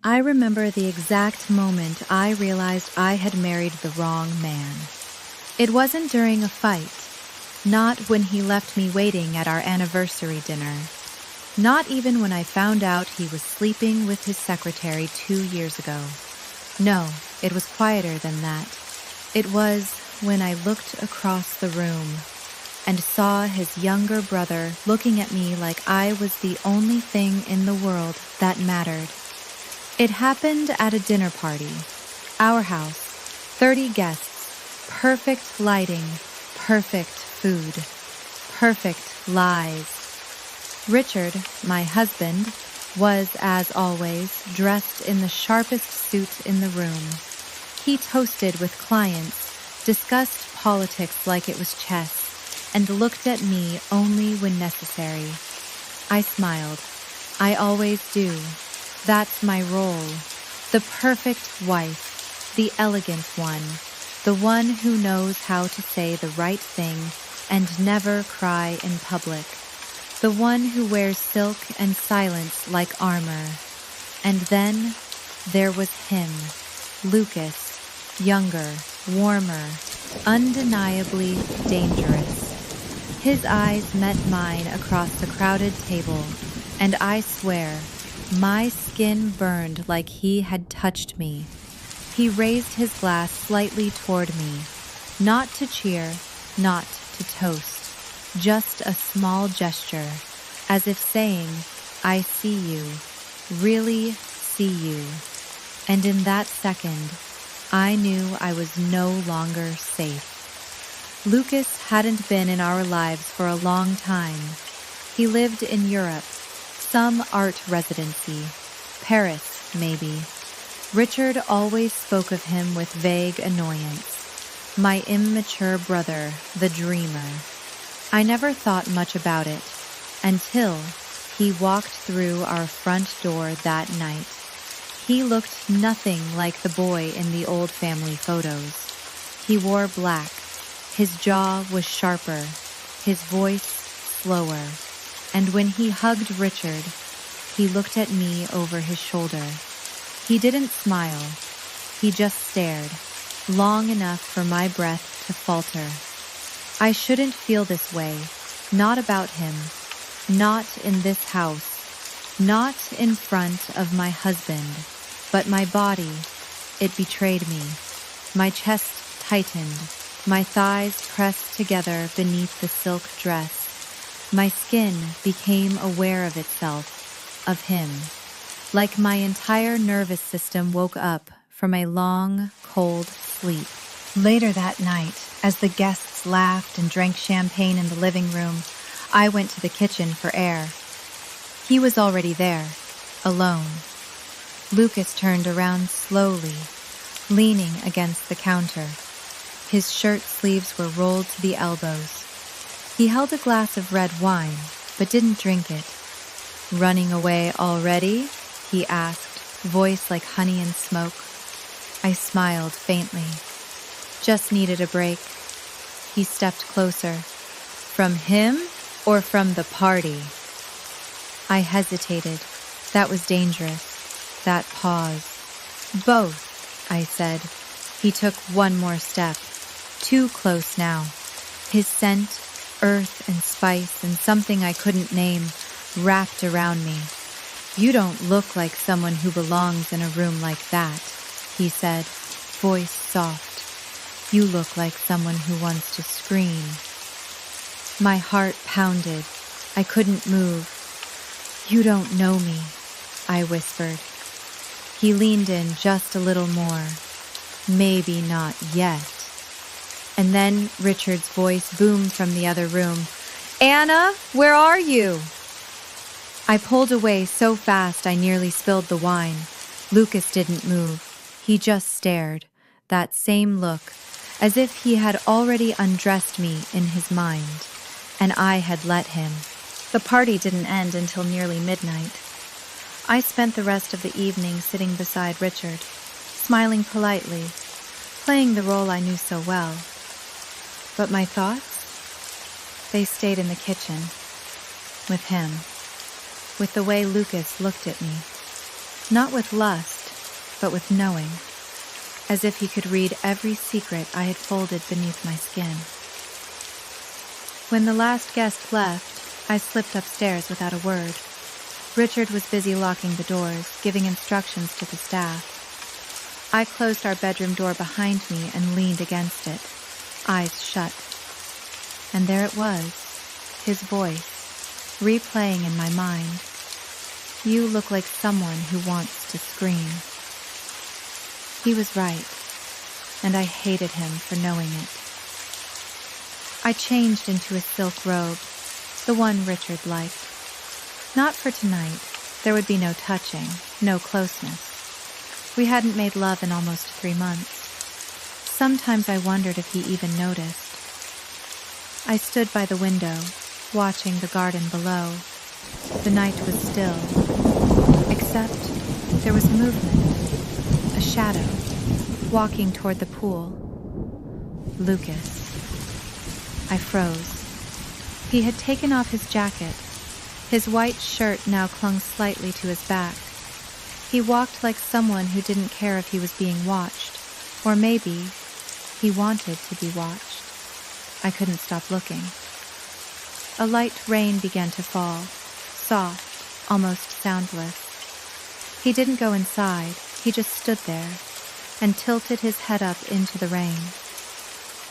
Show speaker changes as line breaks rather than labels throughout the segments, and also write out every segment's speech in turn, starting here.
I remember the exact moment I realized I had married the wrong man. It wasn't during a fight, not when he left me waiting at our anniversary dinner, not even when I found out he was sleeping with his secretary 2 years ago. No, it was quieter than that. It was when I looked across the room and saw his younger brother looking at me like I was the only thing in the world that mattered. It happened at a dinner party. Our house, 30 guests, perfect lighting, perfect food, perfect lies. Richard, my husband, was, as always, dressed in the sharpest suit in the room. He toasted with clients, discussed politics like it was chess, and looked at me only when necessary. I smiled. I always do. That's my role. The perfect wife, the elegant one, the one who knows how to say the right thing and never cry in public, the one who wears silk and silence like armor. And then there was him, Lucas, younger, warmer, undeniably dangerous. His eyes met mine across the crowded table, and I swear, my skin burned like he had touched me. He raised his glass slightly toward me, not to cheer, not to toast, just a small gesture, as if saying, I see you, really see you. And in that second, I knew I was no longer safe. Lucas hadn't been in our lives for a long time. He lived in Europe, some art residency, Paris, maybe. Richard always spoke of him with vague annoyance. My immature brother, the dreamer. I never thought much about it, until he walked through our front door that night. He looked nothing like the boy in the old family photos. He wore black. His jaw was sharper, his voice slower, and when he hugged Richard, he looked at me over his shoulder. He didn't smile, he just stared, long enough for my breath to falter. I shouldn't feel this way, not about him, not in this house, not in front of my husband, but my body, it betrayed me. My chest tightened. My thighs pressed together beneath the silk dress. My skin became aware of itself, of him, like my entire nervous system woke up from a long, cold sleep. Later that night, as the guests laughed and drank champagne in the living room, I went to the kitchen for air. He was already there, alone. Lucas turned around slowly, leaning against the counter. His shirt sleeves were rolled to the elbows. He held a glass of red wine, but didn't drink it. "Running away already?" he asked, voice like honey and smoke. I smiled faintly. Just needed a break. He stepped closer. "From him or from the party?" I hesitated. That was dangerous. That pause. "Both," I said. He took one more step. Too close now. His scent, earth and spice and something I couldn't name, wrapped around me. "You don't look like someone who belongs in a room like that," he said, voice soft. "You look like someone who wants to scream." My heart pounded. I couldn't move. "You don't know me," I whispered. He leaned in just a little more. "Maybe not yet." And then Richard's voice boomed from the other room. "Anna, where are you?" I pulled away so fast I nearly spilled the wine. Lucas didn't move. He just stared, that same look, as if he had already undressed me in his mind, and I had let him. The party didn't end until nearly midnight. I spent the rest of the evening sitting beside Richard, smiling politely, playing the role I knew so well. But my thoughts? They stayed in the kitchen, with him, with the way Lucas looked at me. Not with lust, but with knowing, as if he could read every secret I had folded beneath my skin. When the last guest left, I slipped upstairs without a word. Richard was busy locking the doors, giving instructions to the staff. I closed our bedroom door behind me and leaned against it, eyes shut. And there it was, his voice, replaying in my mind. You look like someone who wants to scream. He was right, and I hated him for knowing it. I changed into a silk robe, the one Richard liked. Not for tonight. There would be no touching, no closeness. We hadn't made love in almost 3 months. Sometimes I wondered if he even noticed. I stood by the window, watching the garden below. The night was still, except there was movement, a shadow, walking toward the pool. Lucas. I froze. He had taken off his jacket. His white shirt now clung slightly to his back. He walked like someone who didn't care if he was being watched, or maybe he wanted to be watched. I couldn't stop looking. A light rain began to fall, soft, almost soundless. He didn't go inside, he just stood there and tilted his head up into the rain.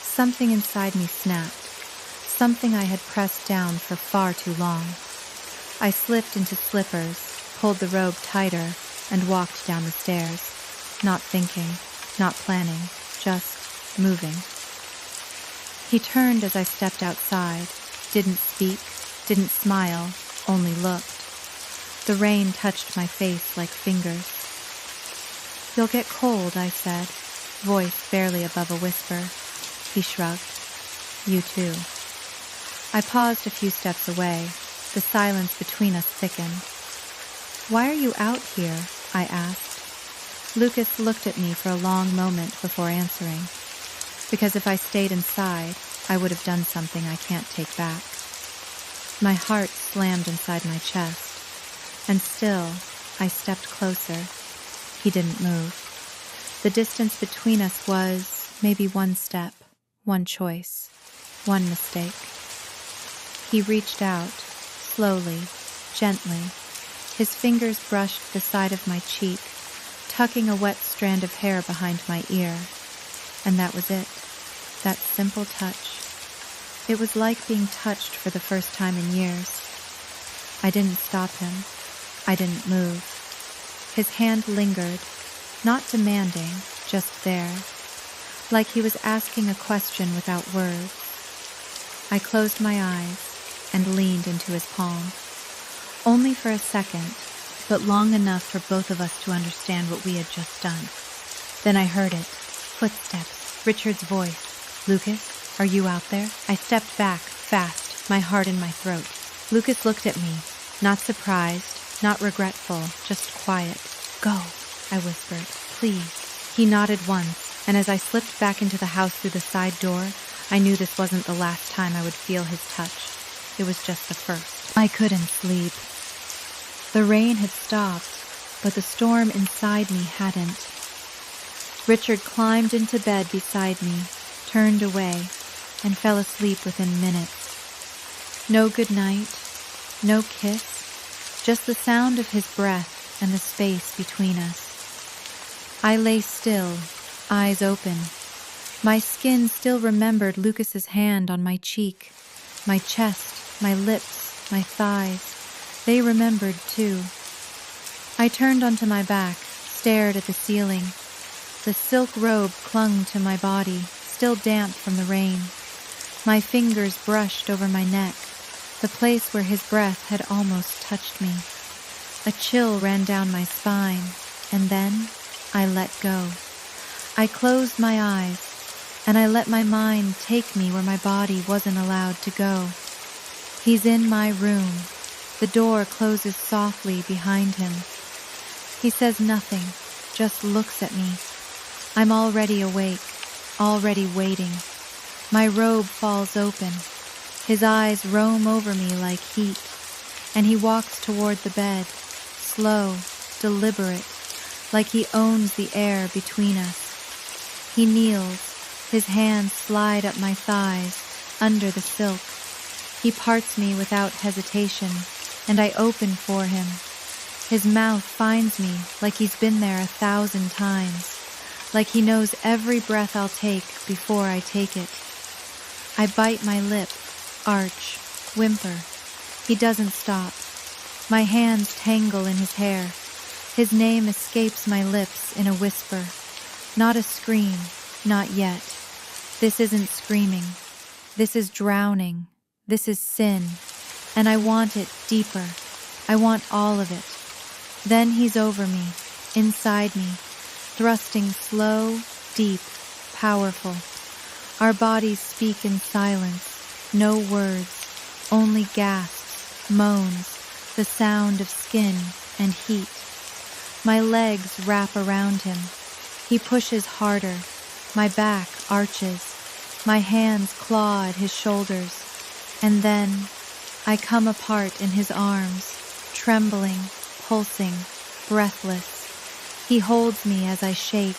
Something inside me snapped, something I had pressed down for far too long. I slipped into slippers, pulled the robe tighter, and walked down the stairs, not thinking, not planning, just moving. He turned as I stepped outside, didn't speak, didn't smile, only looked. The rain touched my face like fingers. You'll get cold, I said, voice barely above a whisper. He shrugged. You too. I paused a few steps away. The silence between us thickened. Why are you out here? I asked. Lucas looked at me for a long moment before answering. Because if I stayed inside, I would have done something I can't take back. My heart slammed inside my chest, and still, I stepped closer. He didn't move. The distance between us was maybe one step, one choice, one mistake. He reached out, slowly, gently. His fingers brushed the side of my cheek, tucking a wet strand of hair behind my ear. And that was it, that simple touch. It was like being touched for the first time in years. I didn't stop him. I didn't move. His hand lingered, not demanding, just there, like he was asking a question without words. I closed my eyes and leaned into his palm. Only for a second, but long enough for both of us to understand what we had just done. Then I heard it. Footsteps. Richard's voice. Lucas, are you out there? I stepped back, fast, my heart in my throat. Lucas looked at me, not surprised, not regretful, just quiet. Go, I whispered. Please. He nodded once, and as I slipped back into the house through the side door, I knew this wasn't the last time I would feel his touch. It was just the first. I couldn't sleep. The rain had stopped, but the storm inside me hadn't. Richard climbed into bed beside me, turned away, and fell asleep within minutes. No good night, no kiss, just the sound of his breath and the space between us. I lay still, eyes open. My skin still remembered Lucas's hand on my cheek, my chest, my lips, my thighs. They remembered too. I turned onto my back, stared at the ceiling. The silk robe clung to my body, still damp from the rain. My fingers brushed over my neck, the place where his breath had almost touched me. A chill ran down my spine, and then I let go. I closed my eyes, and I let my mind take me where my body wasn't allowed to go. He's in my room. The door closes softly behind him. He says nothing, just looks at me. I'm already awake, already waiting. My robe falls open. His eyes roam over me like heat, and he walks toward the bed, slow, deliberate, like he owns the air between us. He kneels, his hands slide up my thighs, under the silk. He parts me without hesitation, and I open for him. His mouth finds me like he's been there 1,000 times, like he knows every breath I'll take before I take it. I bite my lip, arch, whimper. He doesn't stop. My hands tangle in his hair. His name escapes my lips in a whisper. Not a scream, not yet. This isn't screaming. This is drowning. This is sin. And I want it deeper. I want all of it. Then he's over me, inside me, thrusting slow, deep, powerful. Our bodies speak in silence, no words, only gasps, moans, the sound of skin and heat. My legs wrap around him. He pushes harder. My back arches. My hands claw at his shoulders. And then I come apart in his arms, trembling, pulsing, breathless. He holds me as I shake.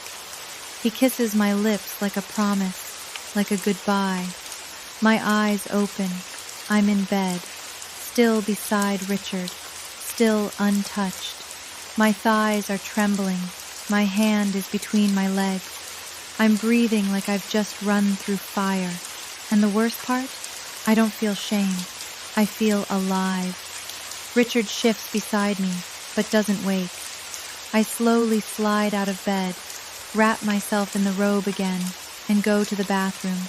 He kisses my lips like a promise, like a goodbye. My eyes open. I'm in bed, still beside Richard, still untouched. My thighs are trembling. My hand is between my legs. I'm breathing like I've just run through fire. And the worst part? I don't feel shame. I feel alive. Richard shifts beside me, but doesn't wake. I slowly slide out of bed, wrap myself in the robe again, and go to the bathroom.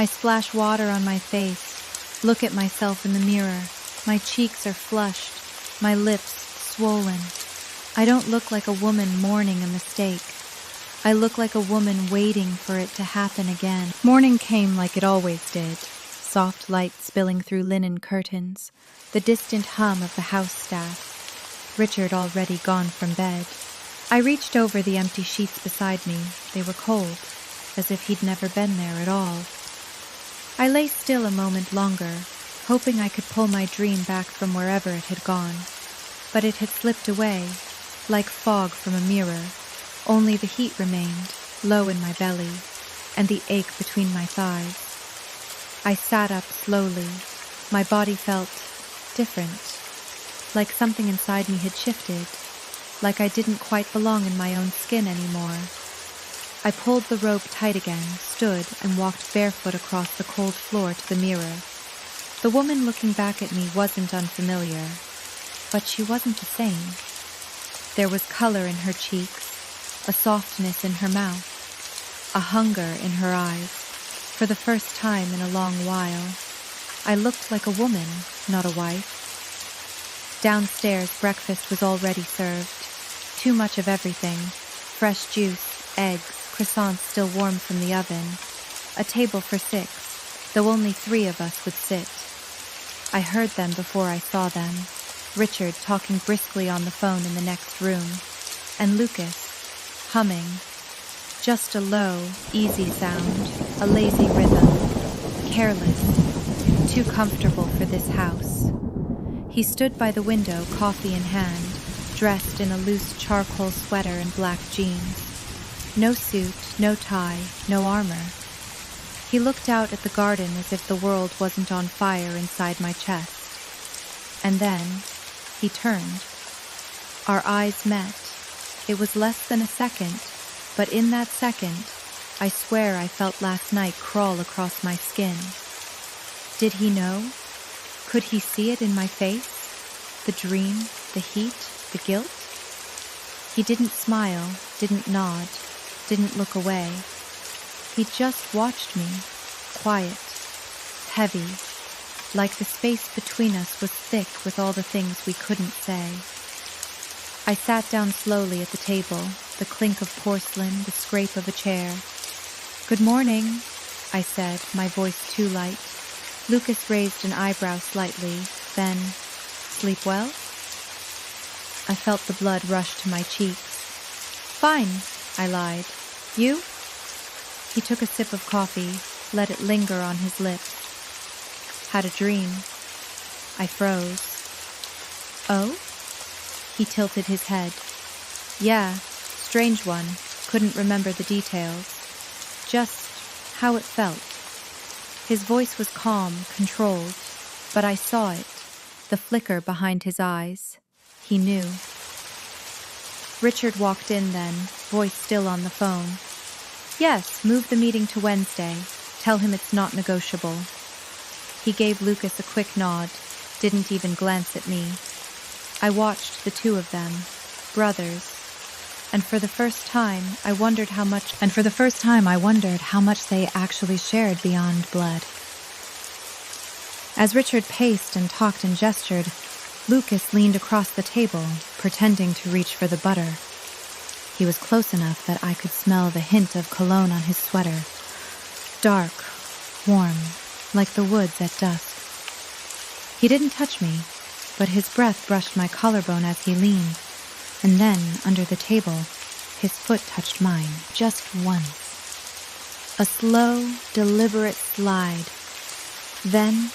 I splash water on my face, look at myself in the mirror. My cheeks are flushed, my lips swollen. I don't look like a woman mourning a mistake. I look like a woman waiting for it to happen again. Morning came like it always did. Soft light spilling through linen curtains, the distant hum of the house staff. Richard already gone from bed. I reached over the empty sheets beside me. They were cold, as if he'd never been there at all. I lay still a moment longer, hoping I could pull my dream back from wherever it had gone. But it had slipped away, like fog from a mirror. Only the heat remained, low in my belly, and the ache between my thighs. I sat up slowly. My body felt different, like something inside me had shifted, like I didn't quite belong in my own skin anymore. I pulled the robe tight again, stood, and walked barefoot across the cold floor to the mirror. The woman looking back at me wasn't unfamiliar, but she wasn't the same. There was color in her cheeks, a softness in her mouth, a hunger in her eyes. For the first time in a long while, I looked like a woman, not a wife. Downstairs, breakfast was already served. Too much of everything. Fresh juice, eggs, croissants still warm from the oven. A table for 6, though only 3 of us would sit. I heard them before I saw them. Richard talking briskly on the phone in the next room, and Lucas, humming. Just a low, easy sound, a lazy rhythm, careless, too comfortable for this house. He stood by the window, coffee in hand, dressed in a loose charcoal sweater and black jeans. No suit, no tie, no armor. He looked out at the garden as if the world wasn't on fire inside my chest. And then he turned. Our eyes met. It was less than a second, but in that second, I swear I felt last night crawl across my skin. Did he know? Could he see it in my face? The dream, the heat, the guilt? He didn't smile, didn't nod, didn't look away. He just watched me, quiet, heavy, like the space between us was thick with all the things we couldn't say. I sat down slowly at the table, the clink of porcelain, the scrape of a chair. "Good morning," I said, my voice too light. Lucas raised an eyebrow slightly, then, "Sleep well?" I felt the blood rush to my cheeks. "Fine," I lied. "You?" He took a sip of coffee, let it linger on his lips. "Had a dream." I froze. "Oh?" He tilted his head. "Yeah, strange one, couldn't remember the details, just how it felt. His voice was calm, controlled, but I saw it, the flicker behind his eyes. He knew. Richard walked in then, voice still on the phone. Yes, move the meeting to Wednesday. Tell him it's not negotiable. He gave Lucas a quick nod, didn't even glance at me. I watched the two of them, brothers, and for the first time I wondered how much they actually shared beyond blood. As Richard paced and talked and gestured, Lucas leaned across the table, pretending to reach for the butter. He was close enough that I could smell the hint of cologne on his sweater. Dark, warm, like the woods at dusk. He didn't touch me, but his breath brushed my collarbone as he leaned, and then, under the table, his foot touched mine, just once. A slow, deliberate slide. Then,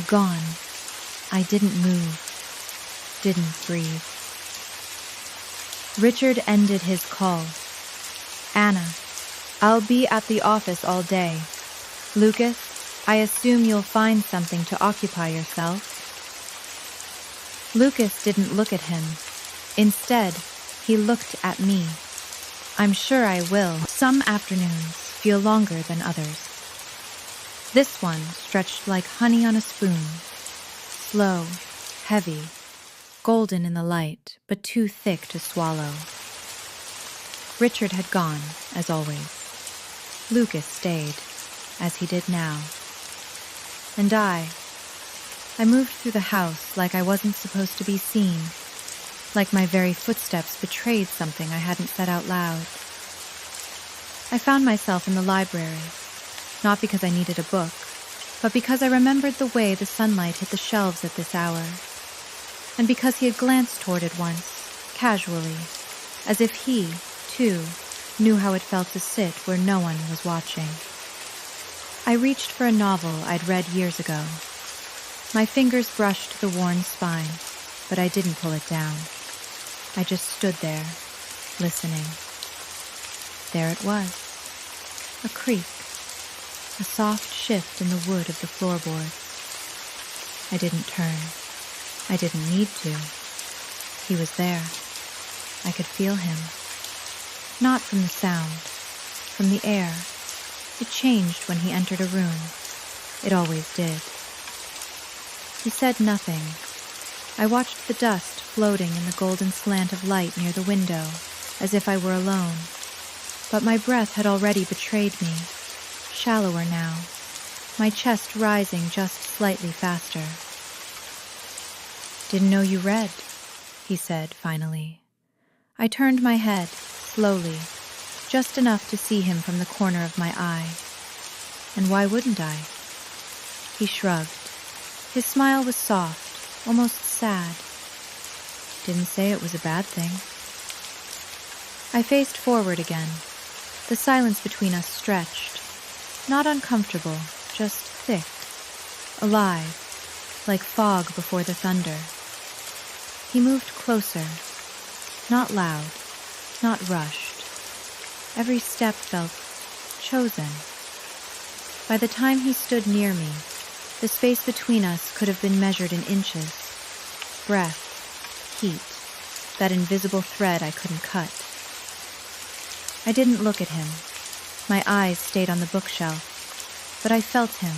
gone. I didn't move. Didn't breathe. Richard ended his call. Anna, I'll be at the office all day. Lucas, I assume you'll find something to occupy yourself. Lucas didn't look at him. Instead, he looked at me. I'm sure I will. Some afternoons feel longer than others. This one stretched like honey on a spoon. Slow, heavy, golden in the light, but too thick to swallow. Richard had gone, as always. Lucas stayed, as he did now. And I moved through the house like I wasn't supposed to be seen, like my very footsteps betrayed something I hadn't said out loud. I found myself in the library, not because I needed a book, but because I remembered the way the sunlight hit the shelves at this hour, and because he had glanced toward it once, casually, as if he, too, knew how it felt to sit where no one was watching. I reached for a novel I'd read years ago. My fingers brushed the worn spine, but I didn't pull it down. I just stood there, listening. There it was, a creak, a soft shift in the wood of the floorboards. I didn't turn. I didn't need to. He was there. I could feel him. Not from the sound, from the air. It changed when he entered a room. It always did. He said nothing. I watched the dust floating in the golden slant of light near the window, as if I were alone. But my breath had already betrayed me, shallower now, my chest rising just slightly faster. Didn't know you read, he said finally. I turned my head, slowly, just enough to see him from the corner of my eye. And why wouldn't I? He shrugged. His smile was soft, almost sad. Didn't say it was a bad thing. I faced forward again. The silence between us stretched. Not uncomfortable, just thick, alive, like fog before the thunder. He moved closer, not loud, not rushed. Every step felt chosen. By the time he stood near me, the space between us could have been measured in inches. Breath, heat, that invisible thread I couldn't cut. I didn't look at him. My eyes stayed on the bookshelf, but I felt him,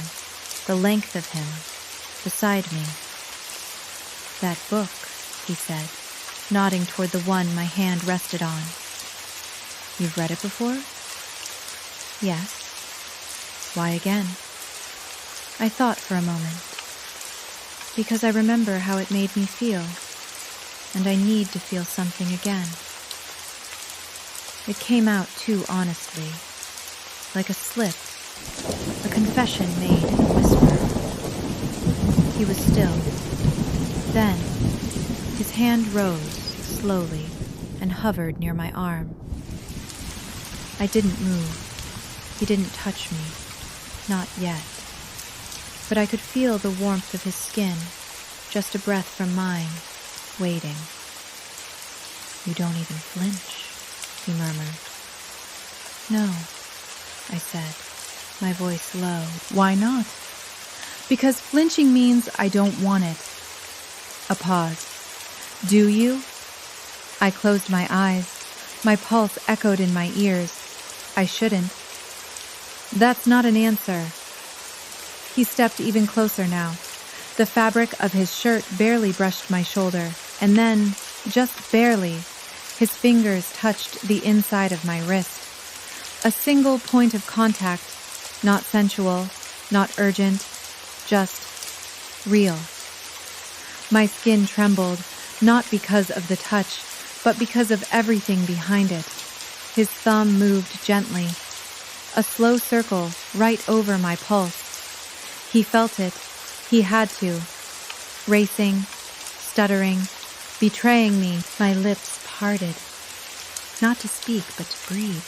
the length of him, beside me. That book, he said, nodding toward the one my hand rested on. You've read it before? Yes. Why again? I thought for a moment. Because I remember how it made me feel, and I need to feel something again. It came out too honestly, like a slip, a confession made in a whisper. He was still. Then, his hand rose slowly and hovered near my arm. I didn't move. He didn't touch me. Not yet. But I could feel the warmth of his skin, just a breath from mine, waiting. You don't even flinch, he murmured. No, I said, my voice low.
Why not? Because flinching means I don't want it.
A pause. Do you? I closed my eyes. My pulse echoed in my ears. I shouldn't. That's not an answer. He stepped even closer now. The fabric of his shirt barely brushed my shoulder, and then, just barely, his fingers touched the inside of my wrist. A single point of contact, not sensual, not urgent, just real. My skin trembled, not because of the touch, but because of everything behind it. His thumb moved gently, a slow circle right over my pulse. He felt it. He had to. Racing, stuttering, betraying me. My lips parted. Not to speak, but to breathe.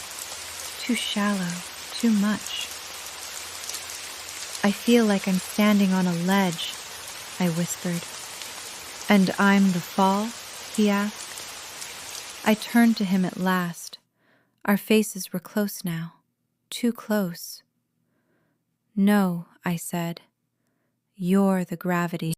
Too shallow, too much. I feel like I'm standing on a ledge, I whispered. And I'm the fall? He asked. I turned to him at last. Our faces were close now, too close. No, I said. You're the gravity.